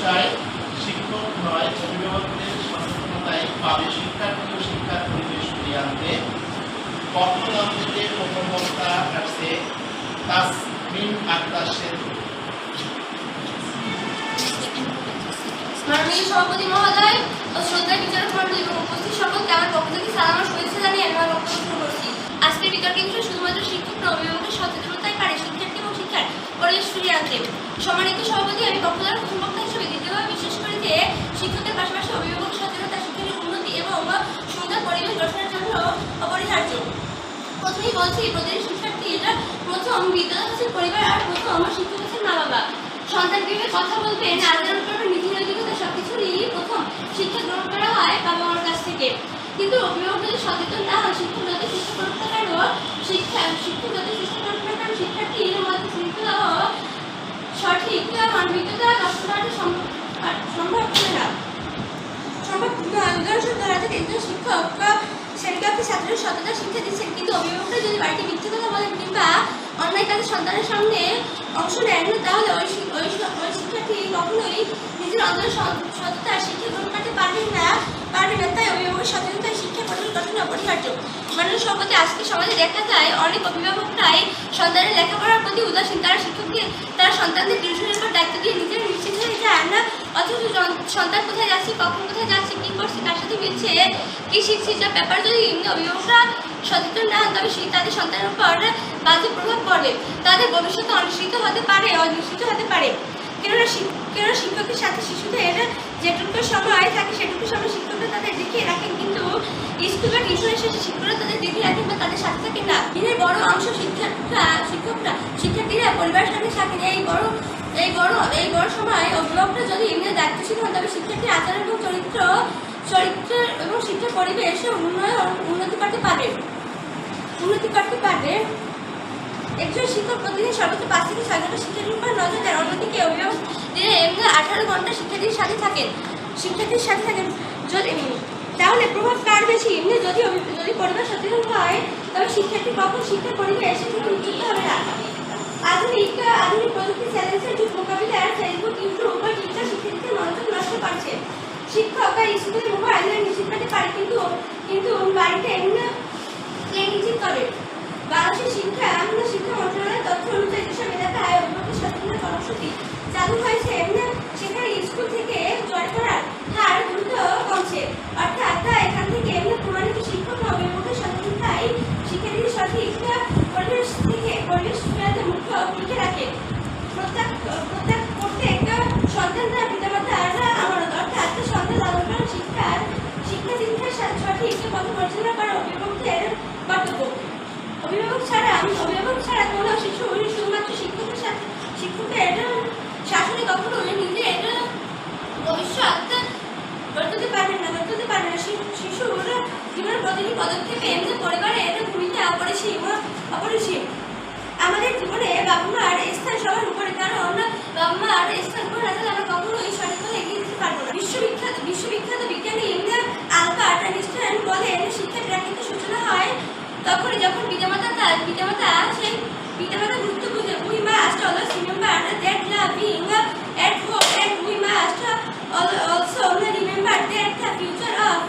পর্যায়ে শিক্ষক নয় অভিভাবকদের সচেতনতায় পাবে শিক্ষার্থী ও শিক্ষার পরিবেশ ফিরিয়ে আনতে পক্ষদান থেকে প্রথম বক্তা আসছে তাসমিন আক্তার সেতু। মাননীয় সভাপতি মহোদয় ও শ্রদ্ধা বিচারক মণ্ডলী এবং উপস্থিত সকলকে আমার পক্ষ থেকে সালাম ও শুভেচ্ছা জানিয়ে আমি আমার বক্তব্য শুরু করছি। আজকের বিতর্কের বিষয় শুধুমাত্র শিক্ষক ও অভিভাবকের সচেতনতায় পারে শিক্ষার্থী এবং শিক্ষার পরিবেশ ফিরিয়ে আনতে। সম্মানিত সভাপতি, আমি পক্ষদার প্রথম বক্তা হিসেবে দ্বিতীয়ভাবে বিশ্বাস করি যে শিক্ষকের পাশাপাশি অভিভাবক সচেতনতা শিক্ষার উন্নতি এবং সুন্দর পরিবেশ গঠনের জন্য অপরিহার্য। প্রথমেই বলছি, প্রতিটি শিক্ষার্থীর প্রথম বিদ্যালয় হচ্ছে পরিবার আর প্রথম শিক্ষক হচ্ছে মা বাবা। সন্তান কিভাবে কথা বলবেন, আচরণ করবেন, নীতি নৈতিকতা সবকিছুরই প্রথম শিক্ষা গ্রহণ করা হয় বাবা মার কাছ থেকে। কিন্তু অভিভাবক যদি সচেতন না হয়, শিক্ষক যত চেষ্টা করতে পারো শিক্ষক যত চেষ্টা করতে পারেন শিক্ষার্থীর মধ্যে শৃঙ্খলা ও সঠিক মানবিকতা নষ্ট করাটা সম্ভব হবে না। উদাহরণস্বরূপ ধরা যাক, একজন শিক্ষক শ্রেণীকক্ষে ছাত্রের সততা শিক্ষা দিচ্ছেন, কিন্তু অভিভাবকরা যদি বাড়িতে মিথ্যে কথা বলেন কিংবা অন্যায় কাজে সন্তানের সামনে অংশ নেন, তাহলে ওই শিক্ষার্থী কখনোই নিজের অন্তরে সততা শিক্ষা গ্রহণ করতে পারবেন না। তাই অভিভাবকের সচেতনতায় শিক্ষা পরিবেশ গঠন অপরিহার্য। মাননীয় সভাপতি, আজকে সমাজে দেখা যায় অনেক অভিভাবকরাই সন্তানের লেখাপড়ার প্রতি উদাসীন। তারা সন্তানদের টিউশনের উপর দায়িত্ব দিয়ে নিজের নিশ্চিত হয়ে যান না, অথচ সন্তান কোথায় যাচ্ছে, কখন কোথায় যাচ্ছে, কি করছে, কার সাথে মিলছে, কি শিখছে, সব ব্যাপার যদি অভিভাবকরা সচেতন না হন, তবে তাদের সন্তানের উপর বাজে প্রভাব পড়বে। তাদের ভবিষ্যতে অনিশ্চিত হতে পারে। কেননা শিক্ষকের সাথে শিশুদের যেটুকু সময় থাকে সেটুকু সময় শিক্ষকরা তাদের দেখিয়ে রাখেন, কিন্তু স্কুল বা টিউশনের শেষে শিক্ষকরা তাদের দেখিয়ে রাখেন বা তাদের সাথে থাকেন না। দিনের বড় অংশ শিক্ষার্থীরা পরিবারের সাথে থাকেন। এই বড় সময় অভিভাবকরা যদি এমনি দায়িত্বশীল হন, তবে শিক্ষার্থীর আচরণ এবং চরিত্র এবং শিক্ষা পরিবেশ উন্নতি করতে পারবে। একজন শিক্ষক প্রতিদিন সর্বোচ্চ 5 থেকে 6 ঘন্টা শিক্ষার্থীর উপর নজর দেন। অন্যদিকে অভিভাবক দিনে এমনি 18 ঘন্টা শিক্ষার্থীর সাথে থাকেন। তাহলে প্রভাব কার বেশি? যদি পরিবার সচেতন হয়, তবে শিক্ষার্থী কখন শিক্ষা পরিবেশ থেকে নিযুক্ত হবে না। আধুনিক প্রযুক্তি চ্যালেঞ্জের যুগ মোকাবিলায় ফেসবুক, ইউটিউব বা টিউটার শিক্ষার্থীদের মনোযোগ নষ্ট করছে। শিক্ষক স্কুলে মোবাইল নিশ্চিত করতে পারে, কিন্তু বাড়িতে কে নিশ্চিত করে? বাংলাদেশের শিক্ষা মন্ত্রণালয়ের তথ্য অনুযায়ী যেসব এলাকায় অভিভাবকের সচেতনতা কর্মসূচি চালু হয়েছে, সেখানে স্কুল থেকে জয়েন করার হার দ্রুত কমছে। অর্থাৎ এখান থেকে প্রমাণিত শিক্ষক ও অভিভাবকের সচেতনতায় শিক্ষার্থীদের সঠিক পরিবেশ ফেরাতে মুখ্য ভূমিকা রাখে। প্রত্যেক সন্তান তার পিতামাতার আমানত, অর্থাৎ সন্তান লালন পালন শিক্ষা দীক্ষার সঠিক পথ পরিচালনা করা অভিভাবকদের কর্তব্য। অভিভাবক ছাড়া কোনো শিশু শুধুমাত্র শিক্ষকের শাসনে কখনো নিজের ভবিষ্যৎ গড়তে পারবে না। শিশুর জীবনের প্রতিটি পদক্ষেপে পরিবারের ভূমিকা অপরিসীম। আমাদের জীবনে বাবা মার স্থান সবার উপরে, কারণ বাবা মার স্থান উপরে না থাকলে আমরা কখনোই সঠিকভাবে এগিয়ে যেতে পারবো না। বিশ্ববিখ্যাত বিজ্ঞানী আলবার্ট আইনস্টাইন বলেন, শিক্ষার প্রাকৃতিক সূচনা হয় তখনই যখন পিতামাতা গুরুত্ব বুঝে। We must always remember that loving at home, and we must also remember that the future of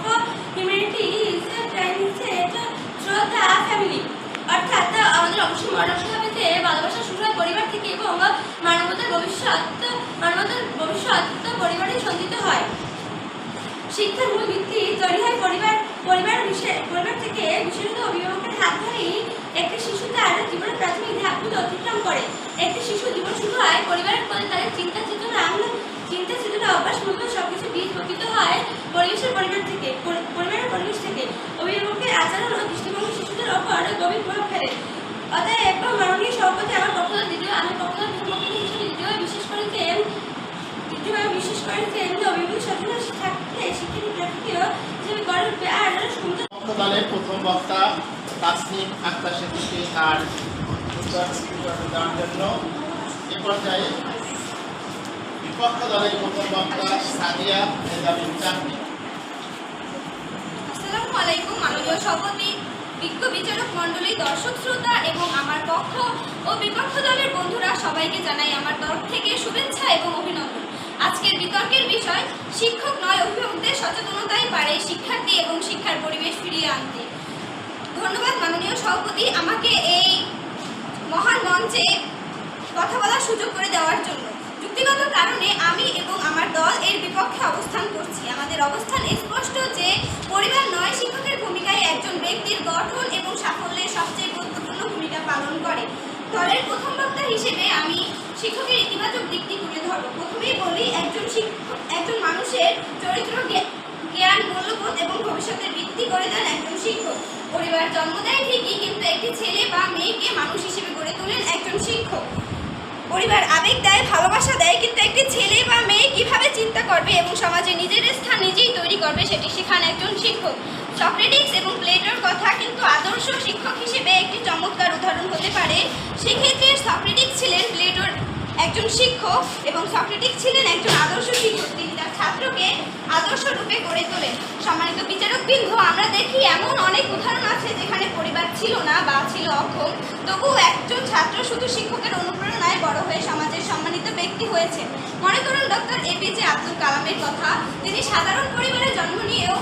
humanity is transited through the family. অর্থাৎ আমাদের অবশ্যই মনে রাখতে হবে যে ভালোবাসা শুরু হয় পরিবার থেকে এবং মানবতার ভবিষ্যৎ পরিবারে সঞ্চিত হয়। শিক্ষার মূল ভিত্তি তৈরি হয় পরিবার থেকে। বিশেষত অভিভাবকের হাত ধরেই একটি শিশু তার জীবনের প্রাথমিক ধাপগুলো অতিক্রম করে। একটি শিশু জীবন শুরু হয় পরিবারের ফলে তাদের চিন্তা চেতনা অভ্যাস মূল্য সবকিছু বীজ বপিত হয় পরিবারের পরিবেশ থেকে। অভিভাবকের আচরণ ও দৃষ্টিভঙ্গি শিশুদের ওপর গভীর প্রভাব ফেলে। অতএব মাননীয় সভাপতি, আমি পক্ষদার হিসেবে দ্বিতীয়ভাবে বিশেষ করে যে অভিভাবক সচেতন থাকলে শিক্ষার্থী প্রাকৃতিক হিসেবে গড়ে উঠবে আর সুন্দর। দলের প্রথম বক্তা তাসমিন আক্তার সেতুকে তার দেওয়ার জন্য এ পর্যায়ে বিপক্ষ দলের প্রথম বক্তা সাদিয়া মেজাবিন চাকরি। আসসালামু আলাইকুম। মাননীয় সভাপতি, বিজ্ঞ বিচারক মণ্ডলী, দর্শক শ্রোতা এবং আমার পক্ষ ও বিপক্ষ দলের বন্ধুরা, সবাইকে জানাই আমার তরফ থেকে শুভেচ্ছা এবং অভিনন্দন। আজকের বিতর্কের বিষয় শিক্ষক নয় অভিভাবকদের সচেতনতাই পারে শিক্ষার্থী এবং শিক্ষার পরিবেশ ফিরিয়ে আনতে। ধন্যবাদ মাননীয় সভাপতি আমাকে এই মহান মঞ্চে কথা বলার সুযোগ করে দেওয়ার জন্য। যুক্তিগত কারণে আমি এবং আমার দল এর বিপক্ষে অবস্থান করছি। আমাদের অবস্থান স্পষ্ট যে পরিবার নয় শিক্ষকের ভূমিকায় একজন ব্যক্তির গঠন এবং সাফল্যের সবচেয়ে গুরুত্বপূর্ণ ভূমিকা পালন করে। দলের প্রথম বক্তা হিসেবে আমি শিক্ষকের ইতিবাচক দিকটি তুলে ধরব। প্রথমেই বলি একজন মানুষের চরিত্র জ্ঞান মূল্যবোধ এবং ভবিষ্যতের ভিত্তি করে দেন একজন শিক্ষক। পরিবার জন্ম দেয় ঠিকই, কিন্তু একটি ছেলে বা মেয়েকে মানুষ হিসেবে গড়ে তোলেন একজন শিক্ষক। পরিবার আবেগ দেয়, ভালোবাসা দেয়, কিন্তু একটি ছেলে বা মেয়ে কিভাবে চিন্তা করবে এবং সমাজে নিজের স্থান নিজেই তৈরি করবে সেটি শেখান একজন শিক্ষক। সক্রেটিস এবং প্লেটোর কথা কিন্তু আদর্শ শিক্ষক হিসেবে একটি চমৎকার উদাহরণ হতে পারে। সেক্ষেত্রে সক্রেটিস ছিলেন প্লেটোর একজন শিক্ষক এবং সক্রেটিস ছিলেন একজন আদর্শ শিক্ষক। তিনি তার ছাত্রকে আদর্শ রূপে গড়ে তোলেন। সম্মানিত বিচারকবৃন্দ, আমরা দেখি এমন অনেক উদাহরণ আছে যেখানে পরিবার ছিল না বা ছিল অক্ষম, তবুও একজন ছাত্র শুধু শিক্ষকের অনুপ্রেরণায় বড় হয়ে সমাজের সম্মানিত ব্যক্তি হয়েছে। মনে করুন ডক্টর এপিজে আব্দুল কালামের কথা। তিনি সাধারণ পরিবারে জন্ম নিয়েও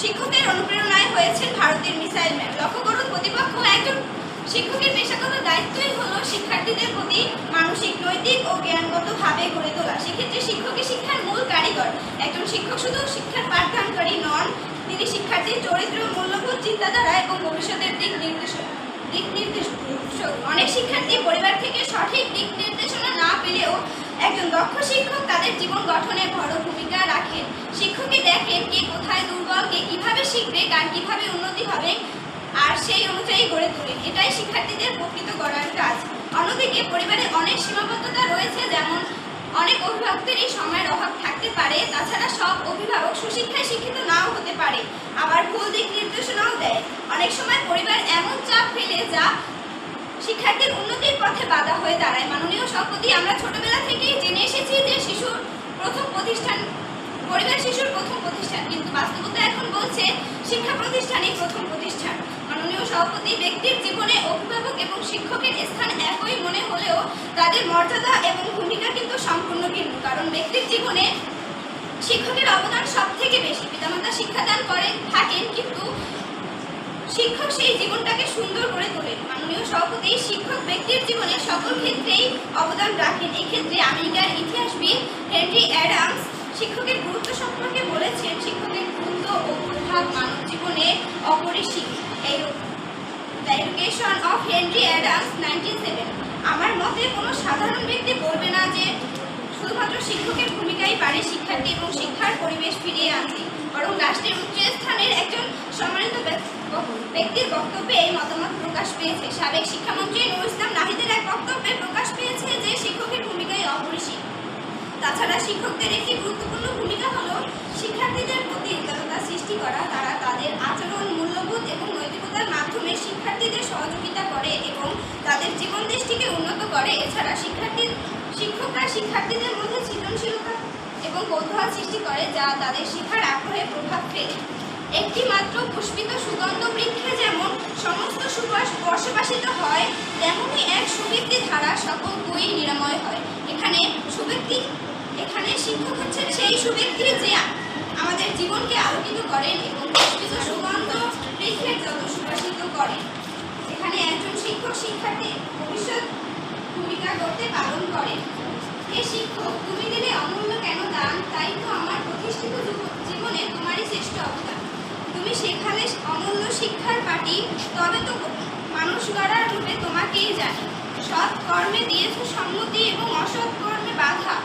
শিক্ষকের অনুপ্রেরণায় হয়েছেন ভারতের মিসাইল ম্যান। লক্ষ্য করুন, প্রতিপক্ষ একজন শিক্ষকের পেশাগত দায়িত্বই হলো শিক্ষার্থীদের প্রতি মানসিক, নৈতিক ও জ্ঞানগতভাবে গড়ে তোলা। সেক্ষেত্রে শিক্ষকের শিক্ষার মূল কারিগর। একজন শিক্ষক শুধু শিক্ষার পাঠদানকারী নন, তিনি শিক্ষার্থীর চরিত্র, মূল্যবোধ, চিন্তাধারা এবং ভবিষ্যতের দিক নির্দেশক। অনেক শিক্ষার্থী পরিবার থেকে সঠিক দিক নির্দেশনা না পেলেও একজন দক্ষ শিক্ষক তাদের জীবন গঠনে বড় ভূমিকা রাখেন। শিক্ষককে দেখেন কে কোথায় দুর্বল, কে কিভাবে শিখবে, কার কিভাবে উন্নতি হবে, আর সেই অনুযায়ী গড়ে তোলেন। এটাই শিক্ষার্থীদের প্রকৃত গড়ার কাজ। অন্যদিকে পরিবারে অনেক সীমাবদ্ধতা রয়েছে, যেমন অনেক অভিভাবকদেরই সময়ের অভাব থাকতে পারে। তাছাড়া সব অভিভাবক সুশিক্ষায় শিক্ষিত নাও হতে পারে, আবার ভুল দিক নির্দেশনাও দেয়। অনেক সময় পরিবার এমন চাপ ফেলে যা শিক্ষার্থীর উন্নতির পথে বাধা হয়ে দাঁড়ায়। মাননীয় সভাপতি, আমরা ছোটবেলা থেকেই জেনে এসেছি যে পরিবার শিশুর প্রথম প্রতিষ্ঠান, কিন্তু বাস্তবতা এখন বলছে শিক্ষা প্রতিষ্ঠানই প্রথম প্রতিষ্ঠান। মাননীয় সভাপতি, ব্যক্তির জীবনে অভিভাবক এবং শিক্ষকের স্থান একই মনে হলেও তাদের মর্যাদা এবং ভূমিকা কিন্তু সম্পূর্ণ ভিন্ন। কারণ ব্যক্তির জীবনে শিক্ষকের অবদান সব থেকে বেশি। পিতামাতা শিক্ষাদান করেন থাকেন, কিন্তু শিক্ষক সেই জীবনটাকে সুন্দর করে তোলেন। মাননীয় সভাপতি, শিক্ষক ব্যক্তির জীবনে সকল ক্ষেত্রেই অবদান রাখেন। এক্ষেত্রে আমেরিকার ইতিহাসবিদ হেনরি অ্যাডামস শিক্ষকের গুরুত্ব সম্পর্কে বলেছেন, শিক্ষকের গুরুত্ব ও প্রভাব মানব জীবনে অপরিসীম। The education of Henry Adams 1907। আমার মতে কোনো সাধারণ ব্যক্তি বলবে না যে শুধুমাত্র শিক্ষকের ভূমিকাই পারে শিক্ষার্থী এবং শিক্ষার পরিবেশ ফিরিয়ে আনতে, বরং রাষ্ট্রের উচ্চ স্থানের একজন সম্মানিত ব্যক্তির বক্তব্যে এই মতামত প্রকাশ পেয়েছে। সাবেক শিক্ষামন্ত্রী নুরুল ইসলাম নাহিদের এক বক্তব্যে প্রকাশ পেয়েছে যে শিক্ষকের ভূমিকাই অপরিসীম। তাছাড়া শিক্ষকদের একটি গুরুত্বপূর্ণ ভূমিকা হলো শিক্ষার্থীদের প্রতি উদারতা সৃষ্টি করা। তারা তাদের আচরণ, মূল্যবোধ এবং নৈতিকতার মাধ্যমে শিক্ষার্থীদের সহযোগিতা করে এবং তাদের জীবন দৃষ্টিকে উন্নত করে। এছাড়া শিক্ষকরা শিক্ষার্থীদের মধ্যে সৃজনশীলতা এবং কৌতূহল সৃষ্টি করে, যা তাদের শিক্ষার আগ্রহে প্রভাব ফেলে। একটি মাত্র পুষ্পিত সুগন্ধ বৃক্ষে যেমন সমস্ত সুবাস বর্ষবাসিত হয়, তেমনি এক সুব্যক্তি ধারা সকল বই নিরাময় হয়। এখানে শিক্ষক হচ্ছেন সেই সুব্যক্তি যে আমাদের জীবনকে আলোকিত করেন এবং পুষ্পিত সুগন্ধ বৃক্ষের যত সুবাসিত করেন। এখানে একজন শিক্ষক শিক্ষার্থীর ভবিষ্যৎ ভূমিকা করতে পালন করেন। এ শিক্ষক, তুমি দিলে অমূল্য কেন দান, তাই তো আমার প্রতিষ্ঠিত জীবনে তোমারই শ্রেষ্ঠ অবদান। তুমি শেখালে অমূল্য শিক্ষার পাটি, তবে তো মানুষ গড়ার রূপে তোমাকেই জানি। সৎ কর্মে দিয়েছ সম্মতি এবং অসৎ কর্মে বাধা।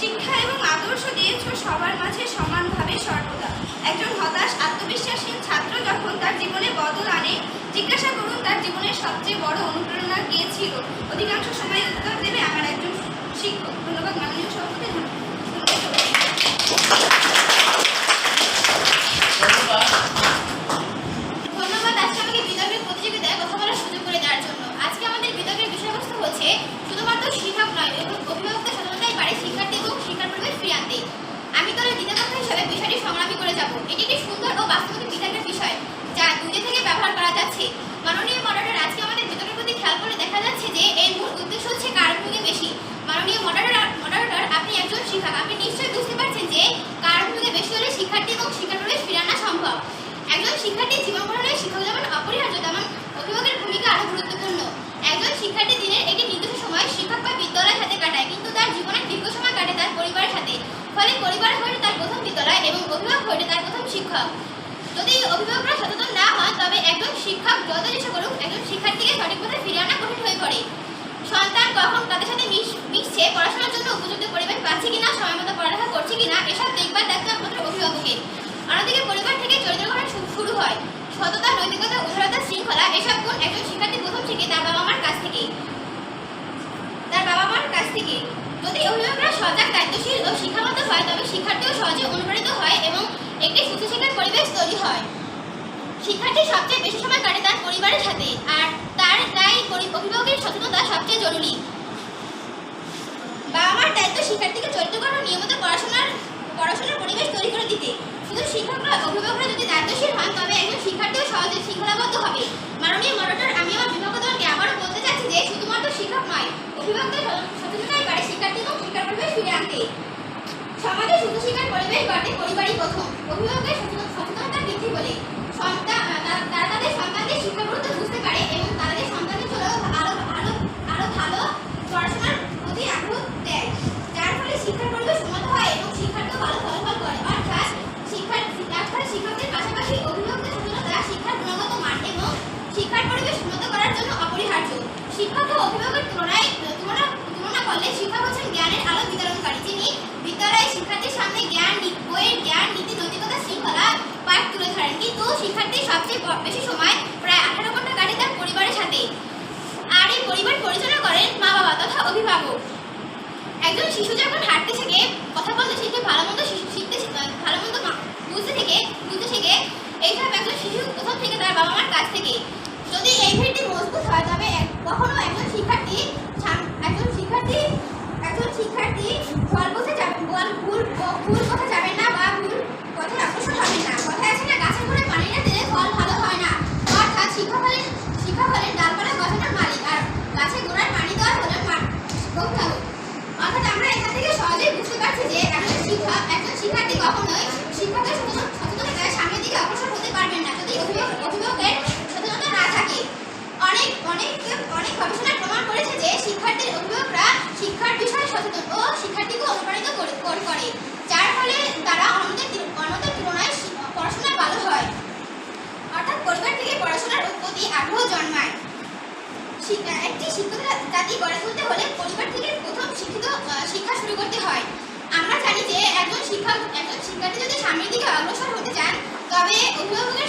শিক্ষা এবং আদর্শ দিয়েছ সবার মাঝে সমানভাবে সর্বদা। একজন হতাশ আত্মবিশ্বাসহীন ছাত্র যখন তার জীবনে বদল আনে, জিজ্ঞাসা করুন তার জীবনের সবচেয়ে বড় অনুপ্রেরণা কে ছিল। অধিকাংশ সময় উত্তর দেবে আমার একজন শিক্ষক। ধন্যবাদ মাননীয় সভাপতি। ধন্যবাদ আজকে আমাকে বিতর্কের প্রতিযোগিতায় কথা বলার সুযোগ করে দেওয়ার জন্য। আজকে আমাদের বিতর্কের বিষয়বস্তু হচ্ছে শুধুমাত্র শিক্ষক নয় এবং অভিভাবকদের সচেতনতাই পারে শিক্ষার্থী এবং শিক্ষার পরিবেশ ফিরিয়ে আনতে। আমি দলের দ্বিতীয় হিসেবে বিষয়টি সংগ্রামী করে যাব। এটি একটি সুন্দর ও বাস্তবিক বিতর্কের বিষয় যা দুই থেকে ব্যবহার করা যাচ্ছে। মাননীয় মডারেটর, আজকে আমাদের বিতর্কের প্রতি খেয়াল করে দেখা যাচ্ছে যে এর মূল উদ্দেশ্য হচ্ছে কার ভূমিকা বেশি। মাননীয় মডারেটর ফলে পরিবার হয়ে তার প্রথম বিদ্যালয় এবং অভিভাবক হয়ে তার প্রথম শিক্ষক। যদি অভিভাবকরা সচেতন না হন তবে একজন শিক্ষক যত চেষ্টা করুক একজন শিক্ষার্থীকে সঠিক পথে ফিরিয়ে আনা কঠিন হয়ে পড়ে। সন্তান কখন তাদের সাথে মিশছে, পড়াশোনার জন্য উপযুক্ত পরিবেশ পাচ্ছে কিনা, সময় মতো পড়ালেখা করছে কিনা, এসব দেখবার দায়িত্ব একমাত্র অভিভাবকের। অন্যদিকে পরিবার থেকে চরিত্র গঠন শুরু হয়। সততা, নৈতিকতা, উদারতা, শৃঙ্খলা এসব গুণ একজন শিক্ষার্থী প্রথম শিখে তার বাবা মার কাছ থেকে। যদি অভিভাবকরা সজাগ, দায়িত্বশীল ও শিক্ষাগত হয় তবে শিক্ষার্থীও সহজে অনুপ্রাণিত হয় এবং একটি সুস্থ শিক্ষার পরিবেশ তৈরি হয়। শিক্ষার্থী সবচেয়ে বেশি সময় কাটে তার পরিবারের সাথে, আর তাই অভিভাবকের সচেতনতা সবচেয়ে জরুরি। বাবা মার দায়িত্ব শিক্ষার্থীকে চরিত্র গঠন, নিয়মিত পড়াশোনার পরিবেশ তৈরি করে দিতে। শুধু শিক্ষকরা, অভিভাবকরা যদি দায়িত্বশীল হন তবে একজন শিক্ষার্থীও সহজে শৃঙ্খলাবদ্ধ হবে। মাননীয় মডারেটর, আমি আমার বিভাগদলকে আবারও বলতে চাচ্ছি যে শুধুমাত্র শিক্ষক নয়, অভিভাবকদের সচেতনতাই পারে শিক্ষার্থী এবং শিক্ষার পরিবেশ ফিরে আনতে। সমাজে সুস্থ শিক্ষার পরিবেশ গড়তে পরিবারই প্রথম। অভিভাবকের সচেতনতা বৃদ্ধি বলে তারা তাদের সন্তানদের শিক্ষার গুরুত্ব বুঝতে পারে এবং তাদের সন্তানদের জন্য আরো ভালো পড়াশোনার প্রতি আগ্রহ দেয়, যার ফলে শিক্ষার পরিবেশ উন্নত হয় এবং শিক্ষার্থীও ভালো ফলাফল করে। অর্থাৎ শিক্ষকদের পাশাপাশি অভিভাবকদের সচেতনতা শিক্ষার গুণগত মান এবং শিক্ষার পরিবেশ উন্নত করার জন্য অপরিহার্য। শিক্ষক ও অভিভাবকের তুলনা করলে শিক্ষক হচ্ছেন জ্ঞানের আলো বিতরণকারী, যিনি বিদ্যালয়ে শিক্ষার্থীর সামনে বইয়ের জ্ঞান, নীতি, নৈতিকতা, শৃঙ্খলা পাঠ তুলে ধরেন। কিন্তু শিক্ষার্থী সবচেয়ে বেশি সময় প্রায় 18 ঘন্টা কাটে তার পরিবারের সাথে, আর এই পরিবার পরিচালনা করেন মা বাবা তথা অভিভাবক। একজন শিশু যখন হাঁটতে শেখে, কথা বলতে শেখে, ভালো মন্দ বুঝতে শেখে, এইসব একজন শিশু প্রথম থেকে তার বাবা মার কাছ থেকে। যদি এই ভিত্তি মজবুত হয় তবে কখনো একজন শিক্ষার্থী ফল পথে যাবেন, ভুল পথে যাবেন না বা ভুল পথে অগ্রসর হবেন না। কথায় আছে না, গাছের গোড়ায় পানি না দিলে ফল ভালো হয় না। অর্থাৎ শিক্ষক হলেন ডালপালা গজানোর মালিক, আর গাছের গোড়ায় পানি দেওয়ার হলেন অভিভাবক। অর্থাৎ আমরা এখান থেকে সহজেই বুঝতে পারছি যে একজন শিক্ষার্থী কখনোই শিক্ষকের সচেতনতায় সামনের দিকে অগ্রসর হতে পারবেন না যদি অভিভাবকের সচেতনতা না থাকে। অনেক গবেষণায় প্রমাণ করেছে যে শিক্ষার্থীর অভিভাবকরা শিক্ষার বিষয়ে সচেতন ও শিক্ষার্থীকে অনুপ্রাণিত করে, যার ফলে তারা অন্যদের তুলনায় পড়াশোনায় ভালো হয়। অর্থাৎ পরিবার থেকে পড়াশোনার প্রতি আগ্রহ জন্মায়। একটি শিক্ষিত জাতি গড়ে তুলতে হলে পরিবার থেকে প্রথম শিক্ষা শুরু করতে হয়। আমরা জানি যে একজন শিক্ষার্থী যদি সামনের দিকে অগ্রসর হতে চান তবে অভিভাবকের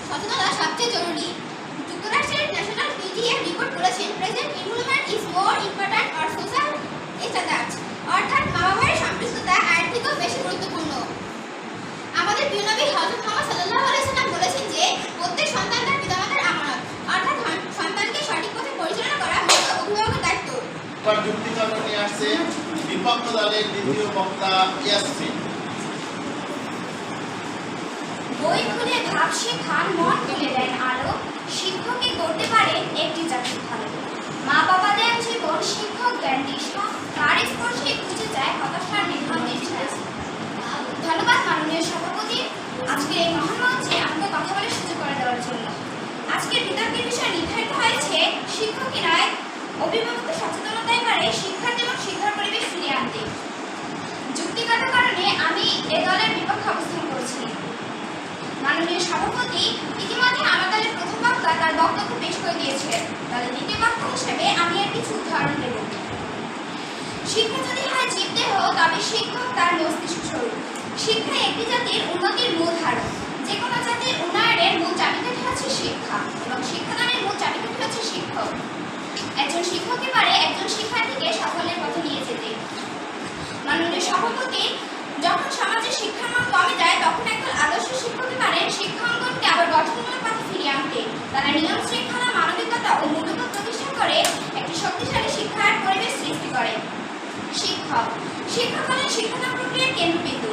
সচেতনতা সবচেয়ে জরুরি। যুক্তরাষ্ট্রের ন্যাশনাল পিটিএ রিপোর্ট বলেছেন, present involvement is more important or social status. অর্থাৎ মা বাবার সম্পৃক্ততা আয়ের থেকেও বেশি গুরুত্বপূর্ণ। আমাদের প্রিয় নবী হযরত মুহাম্মদ সাল্লাল্লাহু আলাইহি ওয়াসাল্লাম বলেছেন যে প্রত্যেক সন্তান তার পিতামাতার আমানত, অর্থাৎ সন্তানকে সঠিক পথে পরিচালনা করা হলো অভিভাবকের দায়িত্ব। যুক্তিতর্ক নিয়ে আসছে বিপক্ষ দলের দ্বিতীয় বক্তা ইয়াসমিন। বই খুলে ভাব শেখান, মন খুলে দেন আলো, শিক্ষকই করতে পারেন একটি জাতির ভালো। মা বাবা দেন জীবন, শিক্ষক দেন দিশা, তার স্পর্শে খুঁজে যায় হতাশার নির্ভান্তির ছায়া। ধন্যবাদ মাননীয় সভাপতি, আজকের এই মহান মঞ্চে আমাকে কথা বলার সুযোগ করে দেওয়ার জন্য। আজকের বিতর্কের বিষয় নির্ধারিত হয়েছে শিক্ষকই নয়, অভিভাবকের সচেতনতায় পারে শিক্ষার্থী এবং শিক্ষার পরিবেশ ফিরিয়ে আনতে। যুক্তিগত কারণে আমি এ দলের বিপক্ষে অবস্থান করছি। মাননীয় সভাপতি ইতিমধ্যে আমার দলের প্রথম বক্তা তার বক্তব্য পেশ করে দিয়েছিলেন। দলের দ্বিতীয় বক্তা হিসেবে আমি এর কিছু উদাহরণ দেব। শিক্ষা যদি হয় জীবদেহ তবে শিক্ষক তার মস্তিষ্ক স্বরূপ। শিক্ষা একটি জাতির উন্নতির মূল ধারক। যে কোনো জাতির উন্নয়নের মূল চাবিকাঠি হচ্ছে শিক্ষা এবং শিক্ষাদানের মূল চাবিকাঠি হচ্ছে শিক্ষক। একজন শিক্ষকই পারে একজন শিক্ষার্থীকে সাফল্যের পথে নিয়ে যেতে। মাননীয় সভাপতি, যখন সমাজে শিক্ষার মান কমে যায় তখন একজন আদর্শ শিক্ষকই পারেন শিক্ষাঙ্গনকে আবার গঠনমূলক পথে ফিরিয়ে আনতে। তারা নিয়ম শৃঙ্খলা, মানবিকতা ও মূল্যবোধ প্রতিষ্ঠা করে একটি শক্তিশালী শিক্ষার পরিবেশ সৃষ্টি করে। শিক্ষক হলেন শিক্ষাদান প্রক্রিয়ার কেন্দ্রবিন্দু।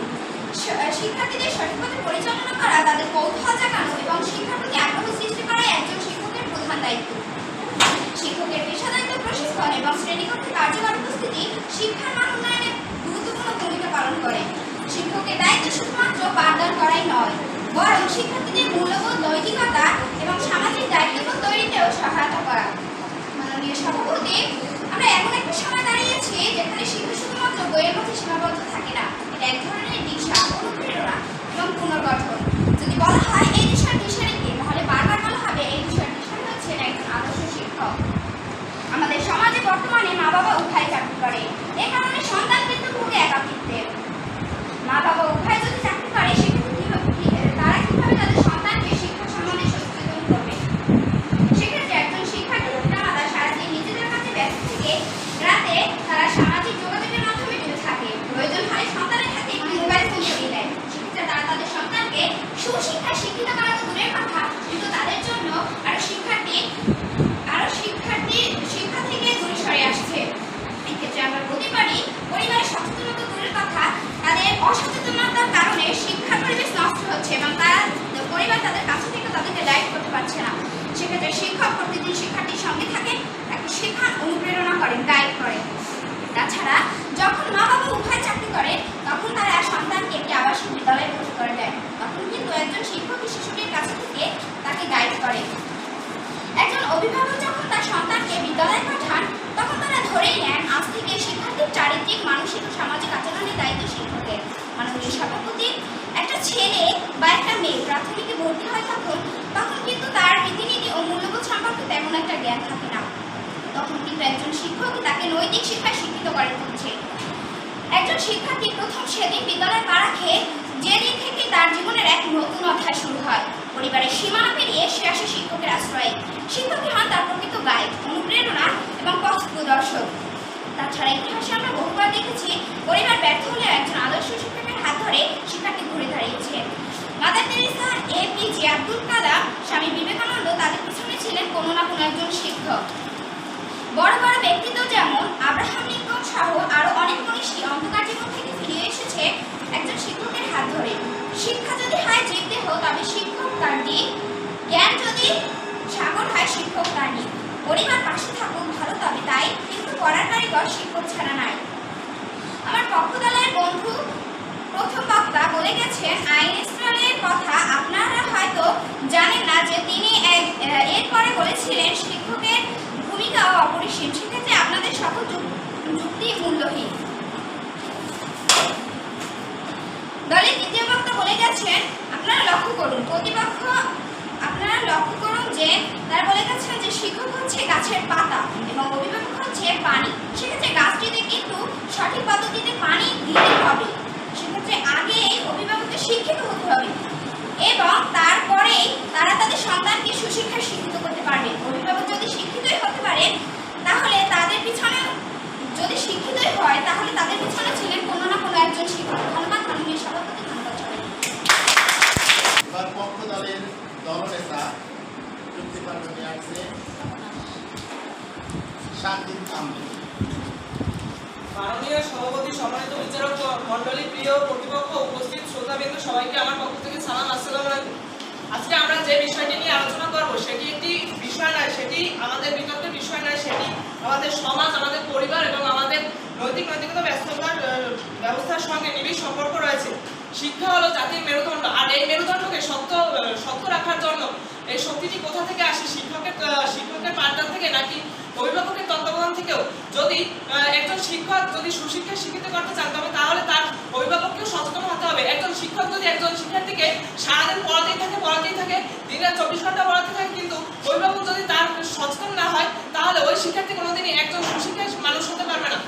শিক্ষার্থীদের সঠিক পথে পরিচালনা করা, তাদের কৌতূহল জাগানো এবং শিক্ষার প্রতি আগ্রহ সৃষ্টি করাই একজন শিক্ষকের প্রধান দায়িত্ব। শিক্ষকের পেশাদারিত্ব প্রশিক্ষণ এবং শ্রেণীকক্ষে কার্যকর উপস্থিতি শিক্ষার মান উন্নয়নে গুরুত্বপূর্ণ ভূমিকা পালন করে। শিক্ষকের দায়িত্ব শুধুমাত্র পাঠদান করাই নয়, বরং শিক্ষার্থীদের মূল্যবোধ, নৈতিকতা এবং সামাজিক দায়িত্ববোধ তৈরিতেও সহায়তা করা। মাননীয় সভাপতি, আমরা এমন একটা সময় দাঁড়িয়েছি যেখানে শিক্ষা শুধুমাত্র বইয়ের মধ্যে সীমাবদ্ধ থাকে না, এটা শিক্ষক। আমাদের সমাজে বর্তমানে মা বাবা উভয় চাকরি করে, এ কারণে সন্তান কিন্তু ভোগে একাকিত্বে। মা বাবা উভয় যদি চাকরি করে সেক্ষেত্রে তারা কিভাবে তাদের সন্তানকে শিক্ষা সম্বন্ধে সচেতন করবে? সেক্ষেত্রে একজন শিক্ষার্থী পিতামাতা সারাদিন নিজেদের কাছে ব্যস্ত থেকে রাতে তারা সামাজিক যোগাযোগের মাধ্যমে ডুবে থাকে। প্রয়োজন হয় সন্তানের হাতে একটি মোবাইল ফোন ধরিয়ে দেয়। সেক্ষেত্রে তারা তাদের সন্তানকে সুশিক্ষায় শিক্ষিত করা তো দূরের কথা, কিন্তু তাদের জন্য আরো শিক্ষার্থী শিক্ষা থেকে দূরে সরে আসছে। এক্ষেত্রে আমরা বলতে পারি পরিবারের সচেতনতা দূরের কথা, তাদের অসচেতনতার কারণে শিক্ষার পরিবেশ নষ্ট হচ্ছে এবং পরিবার তাদের কাছে থেকে তাদেরকে গাইড করতে পারছে না। সেক্ষেত্রে শিক্ষক প্রতিদিন শিক্ষার্থীর সঙ্গে থাকে, তাকে শেখার অনুপ্রেরণা করেন, গাইড করেন। তাছাড়া যখন মা বাবা উভয় চাকরি করে তখন তারা সন্তানকে একটি আবাসিক বিদ্যালয়ে ভর্তি করে দেয়। তখন কিন্তু একজন শিক্ষক শিশুটির কাছে থেকে তাকে গাইড করে। একজন অভিভাবক যখন তার সন্তানকে বিদ্যালয়ে পাঠান তখন তারা ধরেই নেন আজ থেকে শিক্ষার্থীর চারিত্রিক, মানসিক ও সামাজিক আচরণের দায়িত্ব শিক্ষকের। মাননীয় সভাপতি, একটা ছেলে বা একটা মেয়ে প্রাথমিকে ভর্তি হয় তখন কিন্তু তার রীতিনীতি ও মূল্যবোধ সম্পর্কে তেমন একটা জ্ঞান থাকে না। তখন কিন্তু একজন শিক্ষক তাকে নৈতিক শিক্ষায় শিক্ষিত করে তুলছে। একজন শিক্ষার্থী প্রথম সেদিন বিদ্যালয়ে পা রাখে যেদিন থেকে তার জীবনের এক নতুন অধ্যায় শুরু হয়। পরিবারের সীমানা পেরিয়ে সে আসে শিক্ষকের আশ্রয়ে। শিক্ষকই হন তার প্রকৃত গাইড, অনুপ্রেরণা এবং পথ প্রদর্শক। তাছাড়া ইতিহাসে আমরা বহুবার দেখেছি পরিবার ব্যর্থ হলে একজন আদর্শ শিক্ষকের হাত ধরে শিক্ষার্থী ঘুরে দাঁড়িয়েছে। Mother Teresa, APJ Abdul Kalam, Swami Vivekananda তাদের পিছনে ছিলেন কোনো না কোনো একজন শিক্ষক। বড় বড় ব্যক্তিত্ব যেমন আব্রাহাম লিঙ্কন সহ আরো অনেক মনীষী অন্ধকার জীবন থেকে ফিরে এসেছে একজন শিক্ষকের হাত ধরে। শিক্ষা যদি হয় জীবদেহ তবে শিক্ষক তার দিক, জ্ঞান যদি সাগর হয় শিক্ষক তার নিক। পরিবার পাশে থাকুক ভালো তবে তাই, কিন্তু পড়ার কারিগর শিক্ষক ছাড়া নাই। আমার পক্ষদলের বন্ধু প্রথম বক্তা বলে গেছেন আইনস্টাইনের কথা আপনারা হয়তো জানেন না যে তিনি এরপরে বলেছিলেন শিক্ষকের ভূমিকা অপরিসীম। সেক্ষেত্রে আপনাদের সকল যুক্তি মূল্যহীন। দলের দ্বিতীয় বক্তা বলে গেছেন আপনারা লক্ষ্য করুন যে তারা বলে গেছেন যে শিক্ষক হচ্ছে গাছের পাতা এবং অভিভাবক হচ্ছে পানি। সেক্ষেত্রে গাছটিতে কিন্তু সঠিক পদ্ধতিতে পানি দিতে হবে। সেক্ষেত্রে আগে অভিভাবককে শিক্ষিত হতে হবে এবং তারপরে তারা তাদের সন্তানকে সুশিক্ষায় শিক্ষিত করতে পারবে। অভিভাবক যদি শিক্ষিতই হতে পারেন তাহলে তাদের পিছনে যদি শিক্ষিতই হয় তাহলে তাদের পিছনে ছিলেন কোনো না কোনো একজন শিক্ষক। ধন্যবাদ মাননীয় সভাপতি, ধন্যবাদ সবাই। এবার পক্ষ দলের দলনেতা যুক্তি পাল্টে আসছে শান্তির কামে। মাননীয় সভাপতি, সম্মানিত বিচারক মণ্ডলী, প্রিয় প্রতিপক্ষ, উপস্থিত শ্রোতাবৃন্দ, সবাইকে আমার পক্ষ থেকে সালাম, আসসালামু আলাইকুম। আজকে আমরা যে বিষয়টি নিয়ে আলোচনা করব সেটি একটি বিষয় নয়, সেটি আমাদের বিতর্কের বিষয় নয়, সেটি আমাদের সমাজ, আমাদের পরিবার এবং আমাদের নৈতিকতা ব্যবস্থার সঙ্গে নিবিড় সম্পর্ক রয়েছে। শিক্ষা হলো জাতির মেরুদণ্ড, আর এই মেরুদণ্ডকে শক্ত রাখার জন্য এই শক্তিটি কোথা থেকে আসে? শিক্ষকের পাঠদান থেকে নাকি অভিভাবকের তত্ত্বাবধান থেকেও? যদি একজন শিক্ষক যদি সুশিক্ষায় শিক্ষিত করতে চান তবে তাহলে তার অভিভাবককেও সচেতন হতে হবে। একজন শিক্ষক যদি একজন শিক্ষার্থীকে সারাদিন পড়াতেই থাকে, দিনের 24 ঘন্টা পড়াতে থাকে, কিন্তু অভিভাবক যদি তার সচেতন না হয় তাহলে ওই শিক্ষার্থী কোনোদিনই একজন সুশিক্ষায় মানুষ হতে পারবে না।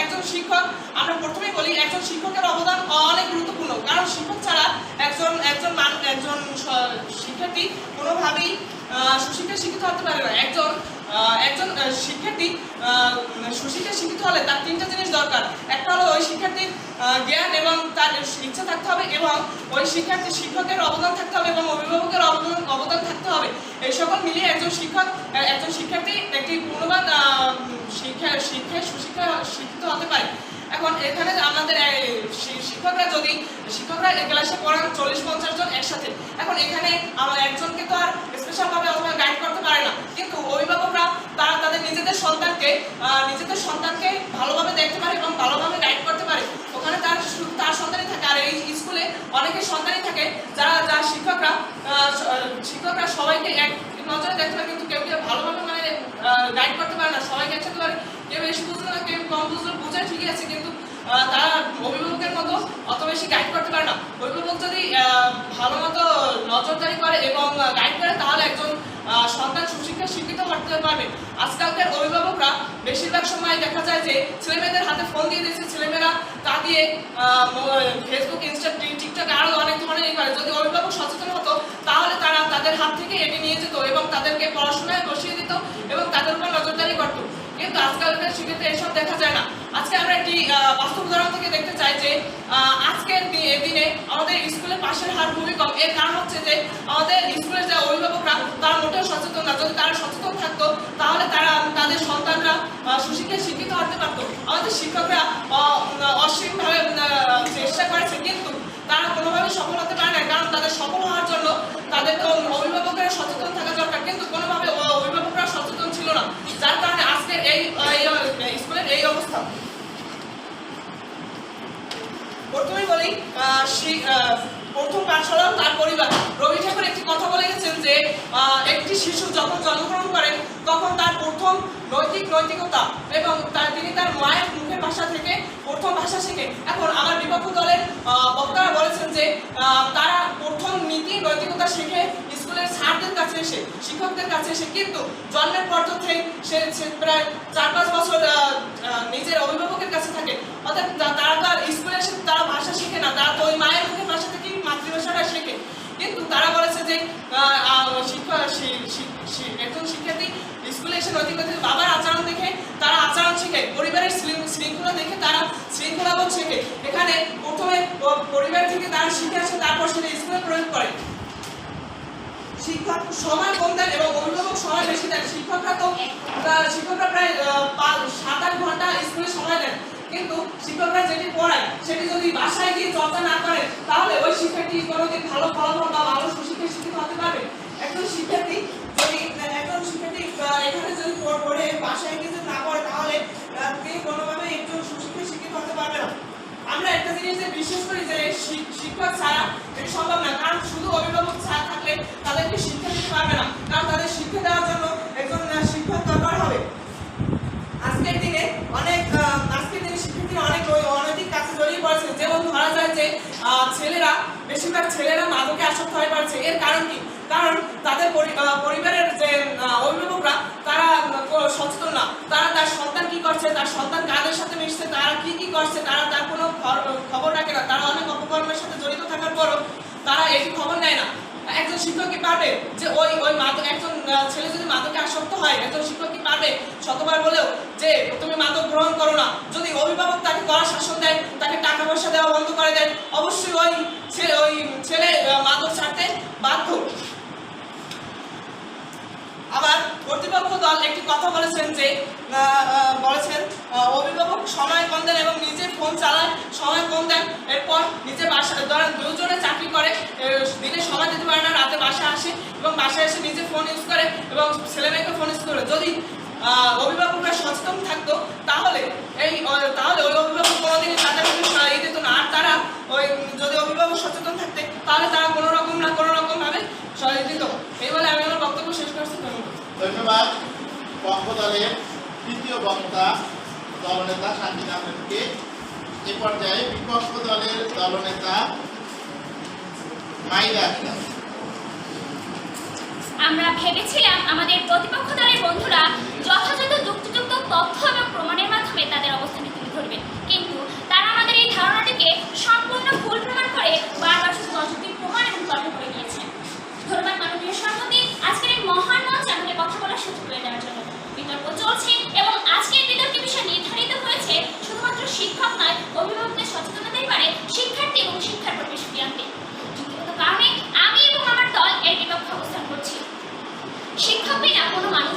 একজন শিক্ষক আমরা প্রথমেই বলি একজন শিক্ষকের অবদান অনেক গুরুত্বপূর্ণ, কারণ শিক্ষক ছাড়া একজন শিক্ষার্থী কোনোভাবেই সুশিক্ষায় শিক্ষিত হতে পারে না। একজন শিক্ষার্থী সুশিক্ষায় শিক্ষিত হলে তার তিনটা জিনিস দরকার। একটা হলো ওই শিক্ষার্থীর জ্ঞান এবং তার ইচ্ছা থাকতে হবে, এবং ওই শিক্ষকের অবদান থাকতে হবে এবং অভিভাবকের অবদান থাকতে হবে। এই সকল মিলিয়ে একজন শিক্ষার্থী একটি পূর্ণবান শিক্ষায় শিক্ষিত হতে পারে। এখন এখানে আমাদের শিক্ষকরা ক্লাসে পড়ান 40-50 জন একসাথে। এখন এখানে একজনকে তো আর স্পেশাল ভাবে অথবা গাইড করতে পারে না, কিন্তু অভিভাবকরা তারা তাদের নিজেদের সন্তানকে ভালোভাবে দেখতে পারে এবং ভালোভাবে গাইড করতে পারে। ওখানে তার সন্তানই থাকে, আর এই স্কুলে অনেকের সন্তানই থাকে যারা শিক্ষকরা সবাইকে এক নজরে দেখতে পারে, কিন্তু কেউ ভালোভাবে গাইড করতে পারে না। সবাইকে একসাথে পারে, কেউ বেশি বুঝলো না, কেউ কম বুঝলো, বুঝে ঠিকই আছে, কিন্তু তারা অভিভাবকের মতো অত বেশি গাইড করতে পারে না। অভিভাবক যদি ভালো মতো নজরদারি করে এবং গাইড করে তাহলে একজন সন্তান সুশিক্ষা শিক্ষিত করতে পারবে। আজকালকার অভিভাবকরা বেশিরভাগ সময় দেখা যায় যে ছেলেমেয়েদের হাতে ফোন দিয়ে দিয়েছে, ছেলেমেয়েরা তা দিয়ে ফেসবুক, ইনস্টা, টিকটক আরও অনেক ধরনের ই করে। যদি অভিভাবক সচেতন হতো তাহলে তারা তাদের হাত থেকে এটি নিয়ে যেত এবং তাদেরকে পড়াশোনায় বসিয়ে দিত এবং তাদের উপর নজরদারি করত। কিন্তু আজকালকার শিক্ষিতে এসব দেখা যায় না। আজকে আমরা একটি বাস্তব উদাহরণ থেকে দেখতে চাই যে আজকের দিনে আমাদের স্কুলের পাশের হার খুবই কম। এর কারণ হচ্ছে যে আমাদের স্কুলের যে অভিভাবকরা তারা মোটেও সচেতন না। যদি তারা সচেতন থাকতো তাহলে তারা তাদের সন্তানরা সুশিক্ষায় শিক্ষিত হতে পারতো। আমাদের শিক্ষকরা অসীমভাবে চেষ্টা করেছে কিন্তু তারা কোনোভাবে সফল হতে পারে না, কারণ তাদের সফল হওয়ার জন্য তাদের অভিভাবকরা সচেতন থাকা দরকার, কিন্তু কোনোভাবে অভিভাবকরা সচেতন ছিল না, যার কারণে আজকের এই স্কুলের এই অবস্থা। প্রথমেই বলি প্রথম পাঠশালা তার পরিবার। রবি ঠাকুর একটি কথা বলে গেছেন যে একটি শিশু যখন জন্মগ্রহণ করে তখন তার প্রথম নৈতিকতা এবং তিনি তার মায়ের মুখের ভাষা থেকে প্রথম ভাষা শেখে। এখন আমার বিপক্ষ দলের বক্তারা বলেছেন যে তারা প্রথম নীতি নৈতিকতা শেখে স্কুলের স্যারদের কাছে এসে, শিক্ষকদের কাছে এসে, কিন্তু জন্মের পর থেকে সে প্রায় 4-5 বছর নিজের অভিভাবকের কাছে থাকে। অর্থাৎ তারা তো আর স্কুলে এসে তারা ভাষা শেখে না, তারা তো ওই মায়ের মুখের ভাষা থেকেই মাতৃভাষাটা শেখে। কিন্তু তারা বলেছে যে একজন শিক্ষার্থী স্কুলে এসে নৈতিকতা বাবার আচরণ দেখে তারা আচরণ শেখে, পরিবারের শৃঙ্খলা দেখে তারা শৃঙ্খলাবোধ শেখে। এখানে প্রথমে পরিবার থেকে তারা শিখে আসে, তারপর সেটা স্কুলে প্রয়োগ করে। শিক্ষক সময় কম দেন এবং অভিভাবক সময় বেশি দেন। শিক্ষকরা প্রায় 7-8 ঘন্টা স্কুলে সময় দেন, কিন্তু শিক্ষকরা যেটি পড়ায় সেটি যদি বাসায় গিয়ে চর্চা না করে তাহলে ওই শিক্ষার্থী কোনোদিন ভালো ফলাফল বা ভালো সুশিক্ষায় শিক্ষিত হতে পারবে। একজন শিক্ষার্থী এখানে যদি পড়ে বাসায় গিয়ে যদি না পড়ে তাহলে তিনি কোনোভাবে একজন সুশিক্ষায় শিক্ষিত হতে পারবে না। আমরা একটা জিনিস যে বিশ্বাস করি যে শিক্ষক ছাড়া এটি সম্ভব না, কারণ শুধু অভিভাবক ছাড়া থাকলে তাদেরকে শিক্ষা দিতে পারবে না, কারণ তাদের শিক্ষা দেওয়ার জন্য একজন শিক্ষক দরকার হবে। আজকের দিনে শিক্ষার্থীরা অনেক অনৈতিক কাজে জড়িয়ে পড়েছে। যেমন ধরা যায় যে বেশিরভাগ ছেলেরা মাদকে আসক্ত হয়ে পড়ছে। এর কারণ কি? কারণ তাদের পরিবারের যে অভিভাবকরা তারা সচেতন না। তারা তার সন্তান কি করছে, তার সন্তান কাদের সাথে মিশছে, তারা কি করছে, তারা তার কোনো খবর রাখে না। তারা অনেক অপকর্মের সাথে জড়িত থাকার পরও তারা এটি খবর নেয় না। একজন শিক্ষক কি পারবে যে ওই মাদক, একজন ছেলে যদি মাদকে আসক্ত হয়, একজন শিক্ষক কি পারবে শতবার বলেও যে তুমি মাদক গ্রহণ করো না? যদি অভিভাবক তাকে কড়া শাসন দেয়, তাকে টাকা পয়সা দেওয়া বন্ধ করে দেয়, অবশ্যই ওই ছেলে মাদক ছাড়তে বাধ্য। আবার কর্তৃপক্ষ দল একটি কথা বলেছেন যে অভিভাবক সময় কম দেন এবং নিজে ফোন চালায়, সময় কম দেন। এরপর নিজে বাসায় ধরেন দুজনে চাকরি করে, দিনে সময় দিতে পারে না, রাতে বাসায় আসে এবং বাসায় এসে নিজে ফোন ইউজ করে এবং ছেলে মেয়েকে ফোন ইউজ করে। যদি অভিভাবকরা সচেতন থাকতো তাহলে ওই অভিভাবক কোনোদিনই তাদের দিত না। আর তারা যদি অভিভাবক সচেতন থাকতে তাহলে তারা কোনো রকম ভাবে সহায় দিত। এই বলে আমি আমার বক্তব্য শেষ করছি। ধন্যবাদ পক্ষ দলের তৃতীয় বক্তা দলনেতা শান্তিন আহমেদকে। এ পর্যায়ে বিপক্ষ দলের দলনেতা মাইদা আক্তার। আমরা ভেবেছিলাম আমাদের প্রতিপক্ষ দলের বন্ধুরা যথাযথ যুক্তিযুক্ত তথ্য এবং প্রমাণের মাধ্যমে তাদের অবস্থানে তুলে ধরবেন, কিন্তু তারা আমাদের এই ধারণাটিকে সম্পূর্ণ ভুল প্রমাণ করে বারবার শুধু অযৌক্তিক প্রমাণ এবং তর্ক করে গিয়েছেন। ধন্যবাদ মাননীয় সভাপতি আজকের এই মহান মঞ্চে আমাদের কথা বলার সুযোগ করে দেওয়ার জন্য। বিতর্ক চলছে এবং আজকের বিতর্কের বিষয় নির্ধারিত হয়েছে শুধুমাত্র শিক্ষক নয়, অভিভাবকদের সচেতনতাই পারে শিক্ষার্থী এবং শিক্ষার পরিবেশ ফিরিয়ে আনতে। যুক্তিগত কারণে আমি এবং আমার দল এর বিপক্ষে অবস্থান করছি। শিক্ষক বিনা কোনো মানুষ